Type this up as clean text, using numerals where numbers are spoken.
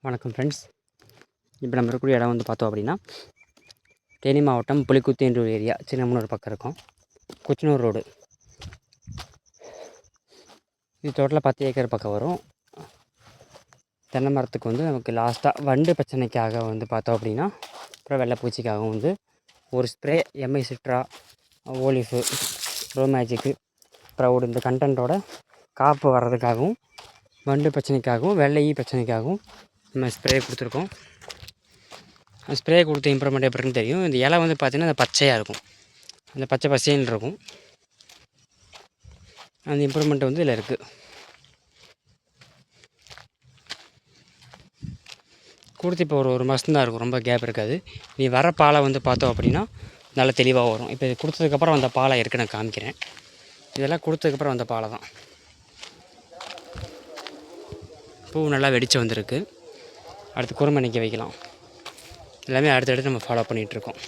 வணக்கம் ஃப்ரெண்ட்ஸ். இப்போ நம்ம இருக்கக்கூடிய இடம் வந்து பார்த்தோம் அப்படின்னா தேனி மாவட்டம் புலிக்குத்தி என்ற ஒரு ஏரியா, சின்னமனூர் பக்கம் இருக்கும். குச்சனூர் ரோடு. இது டோட்டலாக 10 ஏக்கர் பக்கம் வரும். தென்னை மரத்துக்கு வந்து நமக்கு லாஸ்ட்டாக வண்டு பிரச்சனைக்காக வந்து பார்த்தோம் அப்படின்னா, அப்புறம் வெள்ளைப்பூச்சிக்காகவும் வந்து ஒரு spray Mi சிட்ரா, ஓலிஃபு, bro magic, proud இந்த கண்டென்ட்டோட காப்பு வர்றதுக்காகவும், வண்டு பிரச்சனைக்காகவும், வெள்ளை பிரச்சனைக்காகவும் நம்ம ஸ்ப்ரே கொடுத்துருக்கோம். ஸ்ப்ரே கொடுத்த இம்ப்ரூவ்மெண்ட் எப்படி இருக்குன்னு தெரியும். இந்த இலை வந்து பார்த்திங்கன்னா அந்த பச்சையாக இருக்கும், அந்த பச்சை பசேன்னு இருக்கும். அந்த இம்ப்ரூவ்மெண்ட் வந்து இதில் இருக்குது. கொடுத்து இப்போ ஒரு மாதம் தான் இருக்கும், ரொம்ப கேப் இருக்காது. நீ வர பாலை வந்து பார்த்தோம் அப்படின்னா நல்லா தெளிவாக வரும். இப்போ இது கொடுத்ததுக்கப்புறம் அந்த பாலை இருக்குது, நான் காமிக்கிறேன். இதெல்லாம் கொடுத்ததுக்கப்புறம் அந்த பாலை தான். பூ நல்லா வெடித்து வந்திருக்கு. அடுத்து குறும்பை நிற்க வைக்கலாம். எல்லாமே அடுத்தடுத்து நம்ம ஃபாலோ பண்ணிகிட்ருக்கோம்.